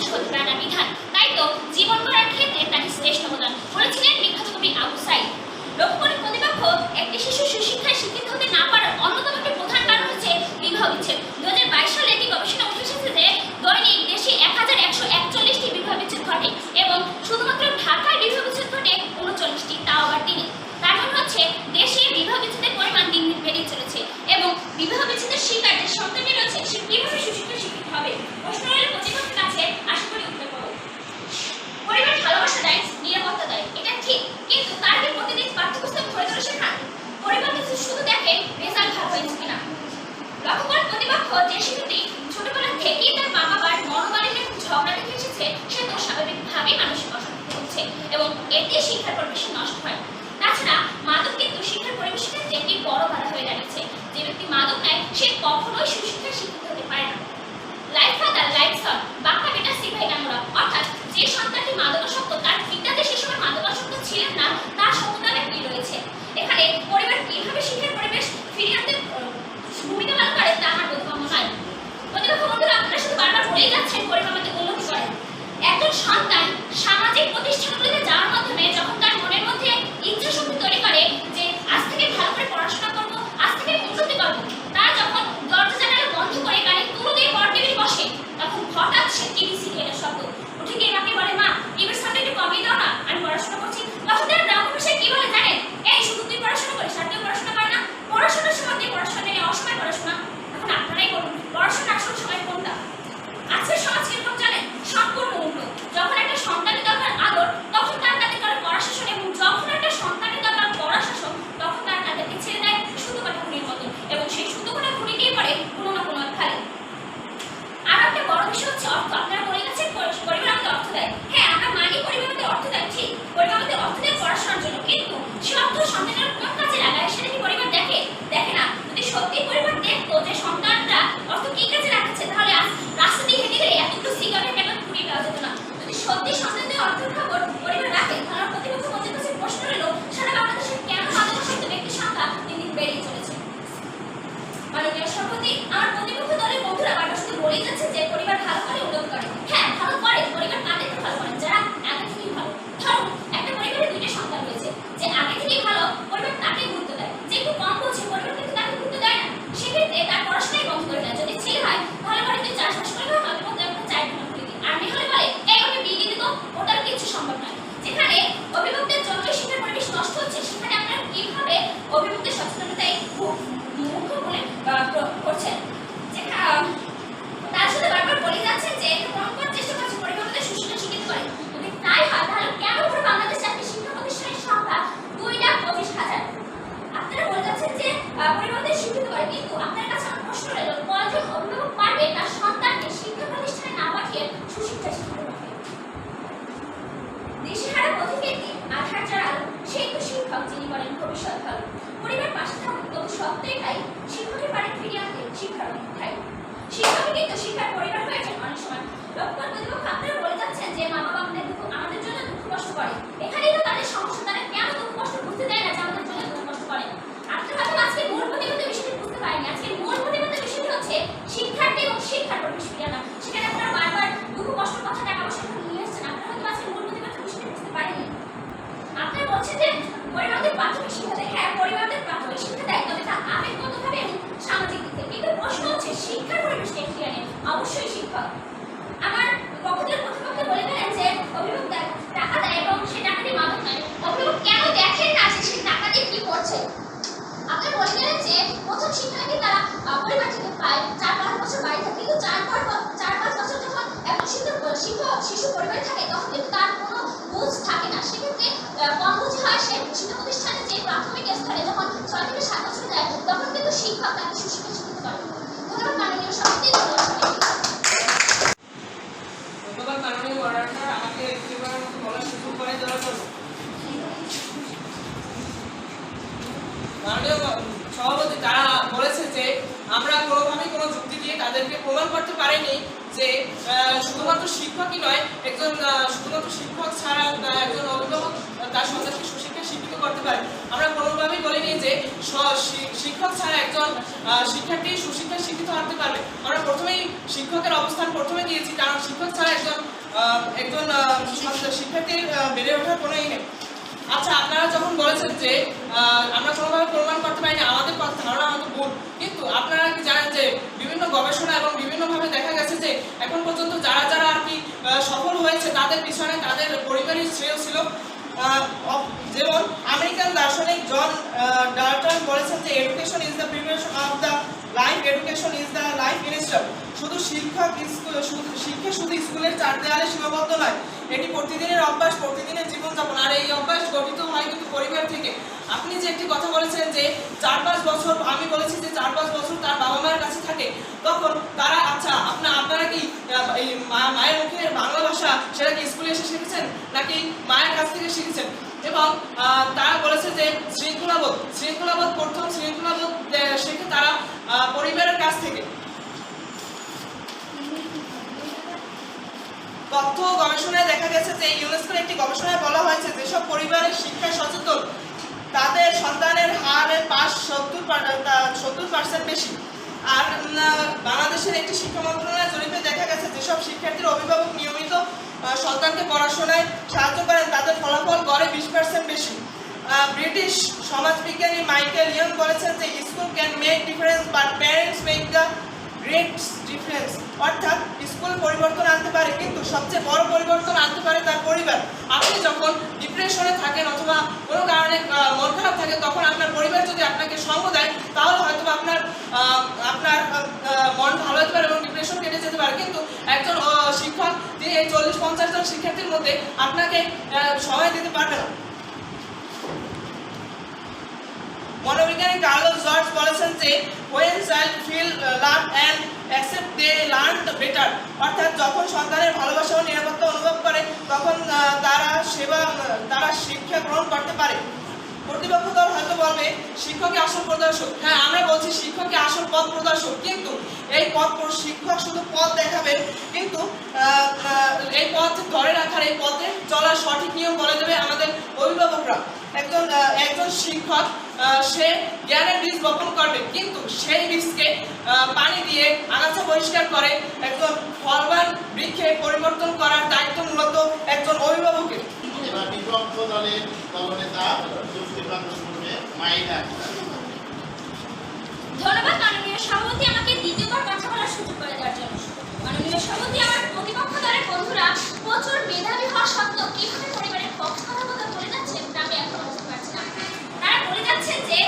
শিখছে সে তো স্বাভাবিকভাবেই মানসিক অশান্তি হচ্ছে এবং এতে শিক্ষার পরিবেশ নষ্ট হয়। তাছাড়া মাদক কিন্তু শিক্ষার পরিবেশের ক্ষেত্রে একটি বড় বাধা হয়ে দাঁড়িয়েছে। যে ব্যক্তি মাদক নেয় সে কখনোই সুশিক্ষায় শিক্ষিত হতে পারে না। লাইফ ফাদার লাইফ সন, বাক্কা বেটা সিপাহী কানুরা, অর্থাৎ যে সন্তানটি মাদকাসক্ত তার পিতা যে সে সময় মাদকাসক্ত ছিলেন না তার সন্তান একটি রয়েছে। এখানে পরিবার কিভাবে শিক্ষার পরিবেশ ফিরিয়ে আনতে ভূমিকা পালন করে তা আমার বোধগম্য নয়। প্রতিপক্ষ বন্ধুরা, আপনারা শুধু বারবার বলেই যাচ্ছেন পরিবার আমাদের উন্নতি করে। একজন সন্তান সামাজিক প্রতিষ্ঠানগুলিতে যাওয়ার মাধ্যমে যখন তার মনের মধ্যে ইচ্ছা শক্তি তৈরি করে যে আজ থেকে ভালো করে পড়াশোনা করবো, আজ থেকে উন্নতি করবো, তারা যখন দরজা জানালা বন্ধ করে গাড়ি তুলো দিয়ে পড় টেবিলে বসে, তখন হঠাৎ সে টিভি সিরিয়ালের শব্দ উঠে গিয়ে মাকে বলে, মা টিভির সামনে একটু কমিয়ে দাও না, আমি পড়াশোনা করছি। তখন তারা গ্রাম্য ভাষায় কি বলে জানেন? এই শুধু তুই পড়াশোনা করিস আর তুই পড়াশোনা করে না, পড়াশোনার সময় তুই পড়াশোনা নিয়ে অসময় পড়াশোনা। এখন আপনারাই বলুন পড়াশোনার আসল সময় কোনটা? আজকের সমাজ কিরকম জানেন? সম্পূর্ণ উল্টো। যখন একটা সন্তানের দরকার আদর তখন তারা তাদের করে পড়া শাসন, এবং যখন একটা সন্তানের দরকার পড়া শাসন তখন তারা তাদেরকে ছেড়ে দেয় সুতো কাটা খুনির মতন, এবং সেই সুতো কাটা খুনিকেই পড়ে কোনো না কোনো খালি। আর একটা বড় বিষয় হচ্ছে অর্থ। আপনারা বলে গেছেন পরিবার আমাদের অর্থ দেয়। হ্যাঁ, আমরা মানি পরিবার আমাদের অর্থ দেয়, ঠিক, পরিবার আমাদের অর্থ দেয় পড়াশোনার জন্য, কিন্তু সে অর্থ সন্তানের কোন কাজে লাগায় সেটা কি পরিবার দেখে? দেখে না। যদি সত্যি পরিবার দেখতো যে সন্তানরা অর্থ কি কাজে লাগাচ্ছে, তাহলে আজ রাস্তা দিয়ে হেঁটে গেলে এতগুলো সিগারেট প্যাকেট পুড়িয়ে দেওয়া যেত না। যদি সত্যি সন্তানদের অর্থের খবর পরিবার রাখে, তাহলে প্রতিপক্ষ মধ্যে কাছে প্রশ্ন রইল, সারা বাংলাদেশে কেন মাদকাসক্ত ব্যক্তির সংখ্যা দিন দিন বেড়েই চলেছে? মাননীয় সভাপতি, আমার প্রতিপক্ষ দলের বন্ধুরা বারবার শুধু বলেই যাচ্ছে যে পরিবার ভালো করে উন্নত করে। হ্যাঁ, ভালো করে। পরিবার কাদেরকে ভালো করে? যারা আগে থেকেই ভালো। ধরুন একটা পরিবারে দুইটা সন্তান রয়েছে, যে আগে থেকেই ভালো পরিবার তাকে গুরুত্ব দেয়, যে একটু কম বোঝে পরিবার কিন্তু তাকে গুরুত্ব দেয় না, সেক্ষেত্রে তার পড়াশোনাই বন্ধ করে দেয়। যদি ছেলে হয় তাহলে বলে তুই চাষবাস করে খাও, নয়তো মধ্যে একটা চায়ের দোকান খুলে দিই। আর মেয়ে হলে বলে এই ওকে বিয়ে দিয়ে দিত, ওটার কিছু সম্ভব নয়। যেখানে অভিভাবকদের জন্যই শিক্ষার পরিবেশ নষ্ট হচ্ছে, সেখানে আপনারা কিভাবে অভিভাবকদের সচেতনতায় মুখ্য বলে করছেন? তার সাথে বারবার বলে যাচ্ছেন যে এটা প্রমাণ করার চেষ্টা করছে পরিবারদের সুশিক্ষা শিক্ষিত করে। যদি তাই হয় তাহলে কেন পুরো বাংলাদেশে একটি শিক্ষা প্রতিষ্ঠানের সংখ্যা 2,25,000? আপনারা বলে যাচ্ছেন যে পরিবারদের শিক্ষিত করে, কিন্তু আপনার কাছে আমার প্রশ্ন রইল, কয়জন অভিভাবক পারবে তার সন্তানকে শিক্ষা প্রতিষ্ঠানে না পাঠিয়ে সুশিক্ষা শিক্ষিত করতে? দিশেহারা পথিকৃতী আধার যার আলো, সেই তো শিক্ষক যিনি করেন ভবিষ্যৎ ভালো। পরিবার পাশে থাকুক, তবু সত্যই তাই শিক্ষকের বাড়ি ফিরিয়ে আনতে শিক্ষার ঠাই। শিক্ষক কিন্তু শিক্ষার পরিবার হয়েছেন অনেক সময়। লক্ষ্য প্রতিপক্ষ আপনারা বলে যাচ্ছেন যে মা বাবা আমাদের জন্য দুঃখ কষ্ট করে। এখানেই তো তাদের সমস্যা, তারা কেন দুঃখ কষ্ট বুঝতে দেয় না যে আমাদের জন্য দুঃখ কষ্ট করে? আপনারা হয়তো আজকে মূল প্রতিবাদের বিষয়টি বুঝতে পারেনি। আজকে মূল প্রতিবাদের বিষয়টি হচ্ছে শিক্ষার্থী এবং শিক্ষার পরিবেশ ফিরিয়ে আনা। সেখানে আপনারা বারবার দুঃখ কষ্টের কথা টাকা পয়সা নিয়ে এসেছেন। আপনারা হয়তো আজকে মূল প্রতিবাদের বিষয়টি বুঝতে পারেনি। আপনারা বলছেন যে পরিবারদের প্রাথমিক শিক্ষা দেয়। হ্যাঁ, পরিবারদের প্রাথমিক শিক্ষা দেয়, তবে তা আবেগগতভাবে এবং সামাজিক দিক থেকে। কিন্তু প্রশ্ন হচ্ছে শিক্ষার পরিবেশকে ফিরিয়ে আনে অবশ্যই শিক্ষক। আমার পক্ষের প্রতিপক্ষ বলে গেলেন যে অভিভাবক টাকা দেয় এবং সে টাকা দিয়ে মাদক নেয়। অভিভাবক কেন দেখেন না যে সে টাকা দিয়ে কি করছে? আপনারা বলে গেলেন যে প্রথম শিক্ষা নাকি তারা পরিবার থেকে পায়, 4-5 বছর বাড়ি থাকে, কিন্তু 4-5 বছর যখন একজন শিশু পরিবারে থাকে তখন কিন্তু তার কোনো বুঝ থাকে না। সেক্ষেত্রে কম বুঝি হয়, সে শিক্ষা প্রতিষ্ঠানে যে প্রাথমিক স্তরে যখন 6 থেকে 7 বছর যায় তখন কিন্তু শিক্ষক তাকে সুশিক্ষা শিক্ষিত করে। ধন্যবাদ মাননীয় সভাপতি। ধন্যবাদ মাননীয় মডারেটর, আমাকে একটিবারের মতো বলার সুযোগ করে দেওয়ার জন্য। মাননীয় সভাপতি, তারা বলেছে যে আমরা কোনোভাবেই কোনো যুক্তি দিয়ে তাদেরকে প্রমাণ করতে পারিনি যে শুধুমাত্র শিক্ষকই নয়, শুধুমাত্র শিক্ষক ছাড়া একজন অভিভাবক তার সন্তানকে সুশিক্ষা শিক্ষিত করতে পারে। আমরা কোনোভাবেই বলিনি যে শিক্ষক ছাড়া একজন শিক্ষার্থী সুশিক্ষা শিক্ষিত হতে পারবে। আমরা প্রথমেই শিক্ষকের অবস্থান প্রথমে দিয়েছি, কারণ শিক্ষক ছাড়া একজন শিক্ষার্থীর বেড়ে ওঠার কোনো নেই। আচ্ছা, আপনারা যখন বলেছেন যে আমরা কোনোভাবে প্রমাণ করতে পারি না, আমাদের ধারণা হয়তো ভুল, কিন্তু আপনারা কি জানেন যে বিভিন্ন গবেষণা এবং বিভিন্নভাবে দেখা গেছে যে এখন পর্যন্ত যারা আর কি সফল হয়েছে তাদের পিছনে তাদের পরিবারই শ্রেয় ছিল। যেমন আমেরিকান দার্শনিক জন ডাল্টন বলেছেন যে education is the preparation of the life, education is the life instructor. শিক্ষা শুধু স্কুলের 4 দেয়ালে সীমাবদ্ধ নয়, এটি প্রতিদিনের অভ্যাস, প্রতিদিনের জীবনযাপন। আর এই অভ্যাস গঠিত হয় কিন্তু পরিবার থেকে। আপনি যে একটি কথা বলেছেন যে 4-5 বছর, আমি বলেছি যে 4-5 বছর তার বাবা মায়ের কাছে থাকে, তখন তারা আপনারা কি এই মায়ের মুখের বাংলা ভাষা সেটা কি স্কুলে এসে শিখেছেন নাকি মায়ের কাছ থেকে শিখেছেন? এবং তারা বলেছে যে শৃঙ্খলাবোধ প্রথম শৃঙ্খলাবোধ শেখে তারা পরিবারের কাছ থেকে। তথ্য গবেষণায় দেখা গেছে যে ইউনেস্কোর একটি গবেষণায় বলা হয়েছে যেসব পরিবারের শিক্ষা সচেতন তাদের সন্তানের হারের পাস 70% বেশি। আর বাংলাদেশের একটি শিক্ষা মন্ত্রণালয়ের জরিপে দেখা গেছে যেসব শিক্ষার্থীর অভিভাবক নিয়মিত সন্তানকে পড়াশোনায় সাহায্য করেন তাদের ফলাফল গড়ে 20% বেশি। ব্রিটিশ সমাজবিজ্ঞানী মাইকেল ইয়ং বলেছেন যে school can make difference but parents make the great difference. অর্থাৎ স্কুল পরিবর্তন আনতে পারে কিন্তু সবচেয়ে বড় পরিবর্তন আনতে পারে তার পরিবার। আপনি যখন ডিপ্রেশনে থাকেন অথবা কোনো কারণে মন খারাপ থাকে তখন আপনার পরিবার যদি আপনাকে সঙ্গ দেয় তাহলে হয়তো আপনার মন ভালো হতে পারে এবং ডিপ্রেশন কেটে যেতে পারে। কিন্তু একজন শিক্ষক তিনি এই 40-50 জন শিক্ষার্থীর মধ্যে আপনাকে সময় দিতে পারবে না। মনোবিজ্ঞানী কার্লোস জর্জ বলেছেন যে when child feel loved and accept they learn better। অর্থাৎ যখন সন্তানের ভালোবাসা ও নিরাপত্তা অনুভব করে তখন তারা শিক্ষা গ্রহণ করতে পারে। কর্তৃপক্ষ দল হয়তো বলবে শিক্ষকই আসল প্রদর্শক। হ্যাঁ, আমরা বলছি শিক্ষকই আসল পথ প্রদর্শক, কিন্তু এই শিক্ষক শুধু পথ দেখাবে কিন্তু এই পথ ধরে রাখার এই পথে চলার সঠিক নিয়ম বলে দেবে আমাদের অভিভাবকরা। একজন শিক্ষক সে জ্ঞানের বীজ বপন করবে কিন্তু সেই বীজকে পানি দিয়ে আগাছা পরিষ্কার করে একজন ফলবান বৃক্ষে পরিবর্তন করার দায়িত্ব মূলত একজন অভিভাবকের। এবার বিপক্ষ দলের দলনেতা যুক্তিতর্ক করবে মাইদা। ধন্যবাদ মাননীয় সভাপতি আমাকে দ্বিতীয়বার কথা বলার সুযোগ করে দেওয়ার জন্য। মাননীয় সভাপতি, আমার প্রতিপক্ষ দলের বন্ধুরা প্রচুর মেধাবী হওয়া সত্ত্বেও কিভাবে পরিবারের পক্ষপাতিত্ব বলে যাচ্ছেন তা আমি এখন বুঝতে পারছি না। তারা বলে যাচ্ছেন যে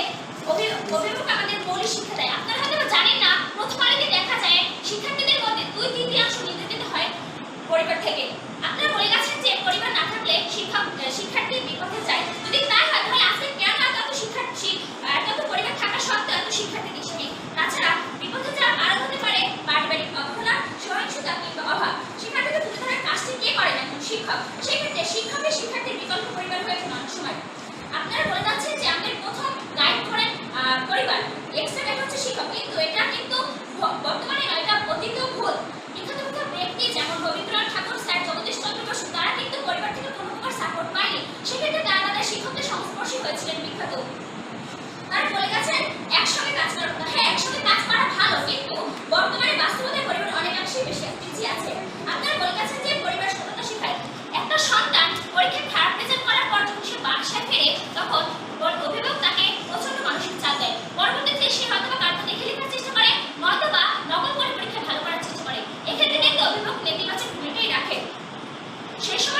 অভিভাবক আমাদের মৌলিক শিক্ষা দেয়। আপনারা হয়তো জানেন না, প্রথম আলোতে দেখা যায় শিক্ষার্থীদের মধ্যে 2/3 নির্যাতিত হয় পরিবার থেকে। আপনারা বলে গেছেন যে পরিবার না থাকলে শিক্ষার্থী বিপথে যায়। যদি তাই হয় তাহলে আজকে কেন এত পরিবার থাকা সত্ত্বেও এত শিক্ষার্থী হিসেবে? তাছাড়া বিপথে যাওয়ার কারণ হতে পারে পারিবারিক অবহেলা, সহিংসতা কিংবা অভাব। শিক্ষার্থীকে তুলে ধরার কাজটি কে করেন? একজন শিক্ষক। সেক্ষেত্রে শিক্ষকের শিক্ষার্থীর বিকল্প পরিবার হয়ে ওঠে অনেক সময়। আপনারা বলে যাচ্ছেন যে আমাদের প্রথম গাইড করেন পরিবার, এক্সট্রা হচ্ছে শিক্ষক, কিন্তু এটা কিন্তু বর্তমানে নয়, এটা অতীত ভুল। বিখ্যাত ব্যক্তি যেমন রবীন্দ্রনাথ ঠাকুর, স্যার জগদীশ চন্দ্র বসু তারা কিন্তু পরিবার থেকে কোনো প্রকার সাপোর্ট পায়নি। সেক্ষেত্রে তারা তাদের শিক্ষকদের সংস্পর্শী হয়েছিলেন বিখ্যাত। তারা বলে গেছেন একসঙ্গে কাজ করার কথা। হ্যাঁ, একসঙ্গে কাজ করা ভালো, কিন্তু বর্তমানে বাস্তবতায় পরিবার অনেকাংশেই পিছিয়ে আছে। আপনারা বলে গেছেন যে পরিবার সততা শেখায়। একটা সন্তান পরীক্ষায় খারাপ রেজাল্ট করার পর যখন সে বাসায় ফেরে তখন অভিভাবক তাকে প্রচন্ড মানসিক চাপ দেয়। পরবর্তীতে সে হয়তো বা কার্য দেখে লেখার চেষ্টা করে, নয়তো বা নকল করে পরীক্ষায় ভালো করার চেষ্টা করে। এক্ষেত্রে কিন্তু অভিভাবক নেতিবাচক ভূমিকাই রাখে। সেই সময়